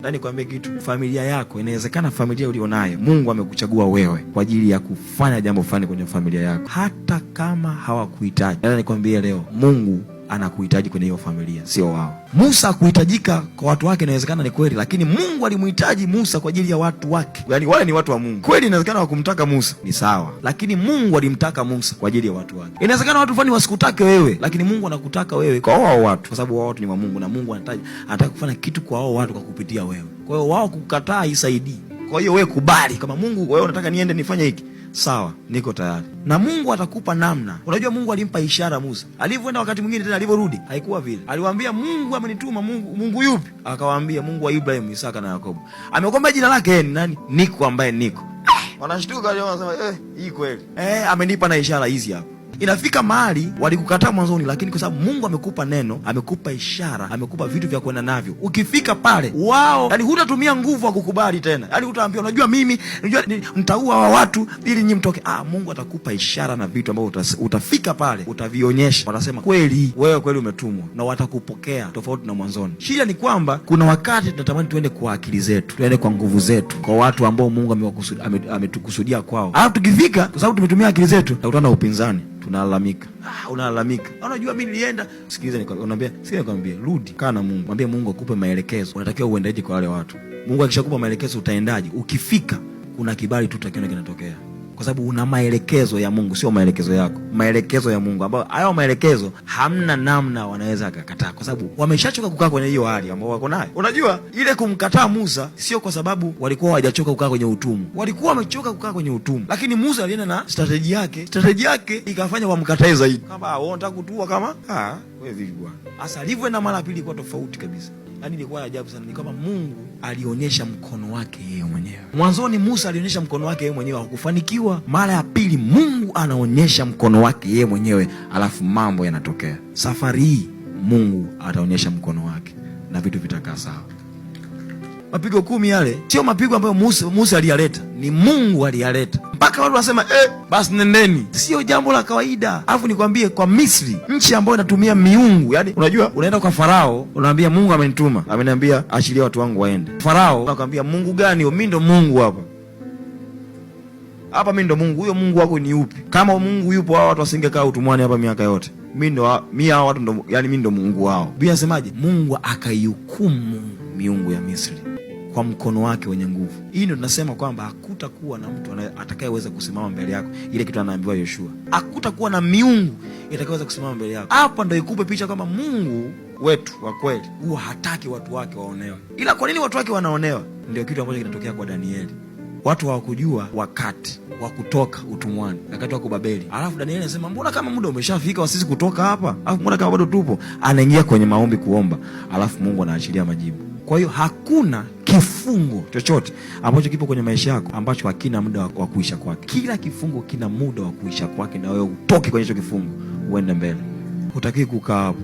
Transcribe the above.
Ndani kuambia kitu, familia yako, inawezekana familia ulionayo Mungu amekuchagua wewe kwa ajili ya kufanya jambo fulani kwenye familia yako, hata kama hawakuhitaji. Ndani kuambia leo, Mungu anakuhitaji kwenye hiyo familia, sio wao. Musa kuhitajika kwa watu wake, inawezekana ni kweli, lakini Mungu alimhitaji Musa kwa ajili ya watu wake. Yaani wale ni watu wa Mungu. Kweli inawezekana wakumtaka Musa, ni sawa, lakini Mungu alimtaka Musa kwa ajili ya watu wake. Inawezekana watu fulani wasikutake wewe, lakini Mungu anakutaka wewe kwa wao watu, kwa sababu wao watu ni wa Mungu na Mungu anataka kufanya kitu kwa wao watu kwa kupitia wewe. Kwa hiyo wao kukataa isaidii. Kwa hiyo wewe kubali, kama Mungu wewe unataka niende nifanye hiki, sawa, niko tayari. Na Mungu atakupa namna. Unajua Mungu alimpa ishara Musa. Alivyoenda wakati mwingine tena alivyorudi, haikuwa vile. Aliwaambia Mungu amenituma. Mungu yupi? Akawaambia Mungu wa Ibrahim, Isaka na Yakobo. Amekwambia jina lake ni nani? Niko, ambaye niko. Wanashtuka wale wanasema hii kweli. Amenipa na ishara hizi hapa. Inafika mahali walikukataa mwanzoni, lakini kwa sababu Mungu amekupa neno, amekupa ishara, amekupa vitu vya kwenda navyo, ukifika pale wao, yani hutatumia nguvu ya kukubali tena. Yani hutaambia unajua mimi nitaua wa watu ili nyinyi mtoke. Mungu atakupa ishara na vitu ambavyo utafika pale utavionyesha. Watasema kweli wewe kweli umetumwa, na watakupokea tofauti na mwanzoni. Shida ni kwamba kuna wakati tunatamani tuende kwa akili zetu, tuende kwa nguvu zetu, kwa watu ambao Mungu ametukusudia kwao. Tukifika kwa sababu tumetumia akili zetu, tutakutana na upinzani. Tunalalamika. Unalalamika. Unajua mimi nilienda. Sikiliza nikwambie, rudi, kaa na Mungu. Mwambie Mungu akupe maelekezo. Unatakiwa uendeje kwa wale watu. Mungu akishakupa maelekezo utaendaje? Ukifika kuna kibali tu tutakiona kinatokea. Kwa sababu una maelekezo ya Mungu, sio maelekezo yako. Maelekezo ya Mungu ambayo hayo maelekezo hamna namna wanaweza akakataa, kwa sababu wameshachoka kukaa kwenye hiyo hali ambao wako nayo. Unajua ile kumkataa Musa sio kwa sababu walikuwa hawajachoka kukaa kwenye utumwa. Walikuwa wamechoka kukaa kwenye utumwa. Lakini Musa alienda na strategy yake. Strategy yake ikafanya wamkatae zaidi. Kama wao wanataka kutua kama wewe vipi bwana? Sasa alivyoenda mara pili kwa tofauti kabisa. Yaani ilikuwa ajabu sana. Ni kama Mungu alionyesha mkono wake yeye mwenyewe. Mwanzoni Musa alionyesha mkono wake yeye mwenyewe, hakufanikiwa. Mara ya pili Mungu anaonyesha mkono wake yeye mwenyewe, alafu mambo yanatokea. Safari hii Mungu ataonyesha mkono wake na vitu vitakaa sawa. Mapigo 10 yale sio mapigo ambayo Musa aliyaleta, ni Mungu aliyaleta. Mpaka watu wasema basi nendeni. Sio jambo la kawaida. Alafu nikwambie, kwa Misri, nchi ambayo inatumia miungu, yani unajua unaenda kwa Farao, unaambia Mungu amenituma, ameniambia achilia watu wangu waende. Farao anakuambia Mungu gani? Mimi ndo Mungu hapa mimi ndo Mungu. Huyo Mungu wako ni upi? Kama Mungu yupo, hao watu wasingekaa utumwani hapa miaka yote. Mimi hao watu ndo, yani mimi ndo Mungu wao. Biblia inasemaje? Mungu akaihukumu miungu ya Misri kwa mkono wake wenye nguvu. Hii ndio tunasema kwamba hakutakuwa na mtu atakayeweza kusimama mbele yako. Ile kitu anaambiwa Yoshua, hakutakuwa na miungu itakayeweza kusimama mbele yako. Hapa ndio ikupe picha kwamba Mungu wetu wa kweli huwa hataki watu wake waonewe. Ila kwa nini watu wake wanaonewa? Ndio kitu ambacho kinatokea kwa Danieli. Watu hawakujua wakati wa kutoka utumwani, wakati wa Babeli. Alafu Danieli anasema mbona kama muda umeshafika wa sisi kutoka hapa? Alafu mbona kama bado tupo? Anaingia kwenye maombi kuomba, alafu Mungu anaachilia majibu. Kwa hiyo hakuna kifungo chochote ambacho kipo kwenye maisha yako ambacho hakina muda wa kuisha kwake. Kila kifungo kina muda wa kuisha kwake, na wewe utoke kwenye hicho kifungo uende mbele. Hutaki kukaa hapo.